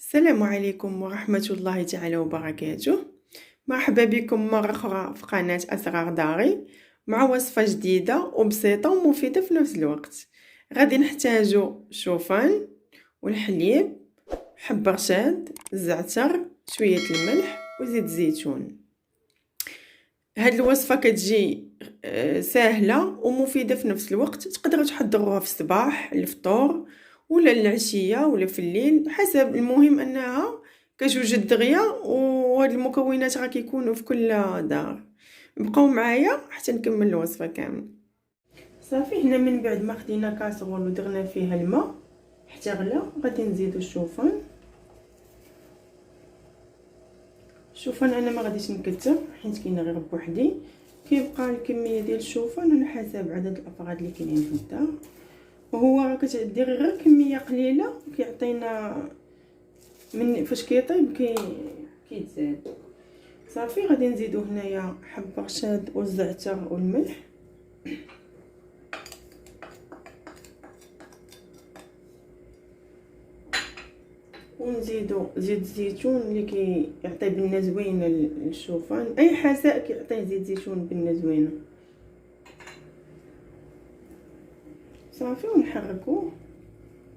السلام عليكم ورحمة الله تعالى وبركاته. مرحبا بكم مرة أخرى في قناة أسرار داري مع وصفة جديدة وبسيطة ومفيدة في نفس الوقت. غادي نحتاجو الشوفان والحليب، حب رشاد، الزعتر، شوية الملح وزيت الزيتون. هاد الوصفة كتجي سهلة ومفيدة في نفس الوقت. تقدروا تحضروها في الصباح الفطور ولا العشيه ولا في الليل حسب. المهم انها كتوجد دغيا وهاد المكونات راه كيكونوا في كل دار. بقاو معايا حتى نكمل الوصفه كامل. صافي، هنا من بعد ما خدينا كاسرول ودرنا فيها الماء حتى غلا، غادي نزيدو الشوفان انا ما غاديش نكثر حيت كاين غير بوحدي. كيبقى الكميه ديال الشوفان على حسب عدد الافراد اللي كاينين في الدار، وهو راه كتديري غير كميه قليله كيعطينا من فاش كيطيب كيتزاد. صافي غادي نزيدو هنايا حب رشاد والزعتر والملح، ونزيدو زيت الزيتون اللي كيعطي بنه زوينه للشوفان. اي حساء كيعطيه زيت زيتون بنه زوينه. صافي ونحركوه.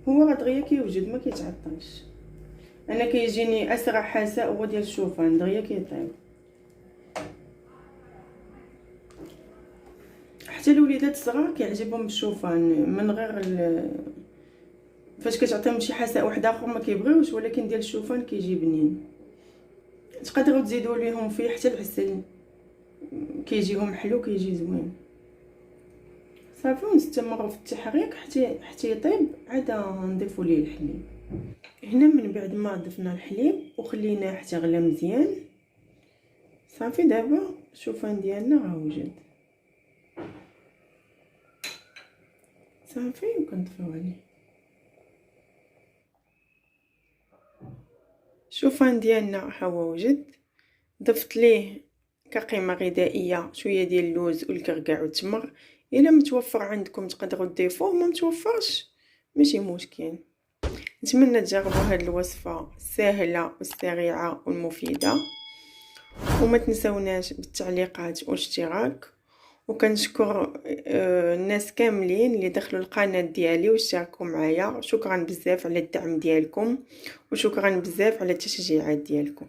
هو راه دغيا كيوجد ما كيتعطلش. انا كيجيني اسرع حساء هو ديال الشوفان، دغيا كيطيب. حتى الوليدات الصغار كيعجبهم الشوفان من غير فاش كتعطيهم شي حساء واحد اخر ما كيبغيوش، ولكن ديال الشوفان كيجي بنين. تقدروا تزيدوا ليهم فيه حتى العسل، كيجيهم حلو كيجي زوين. صافي ونستمروا في التحريك حتى يطيب، عاد نضيفوا ليه الحليب. هنا من بعد ما ضفنا الحليب وخليناه حتى غلا مزيان، صافي دابا الشوفان ديالنا راه وجد. صافي وكنطفيو عليه. الشوفان ديالنا ها هو وجد. ضفت ليه كقيمه غذائيه شويه ديال اللوز والكركاع والتمر. الا متوفر عندكم تقدروا تضيفوه، ما متوفرش ماشي مشكل. نتمنى تجربوا هذه الوصفه السهله والسريعه والمفيده، وما تنسوناش بالتعليقات والاشتراك. وكنشكر الناس كاملين اللي دخلوا القناه ديالي واشتركوا معايا. شكرا بزاف على الدعم ديالكم، وشكرا بزاف على التشجيعات ديالكم.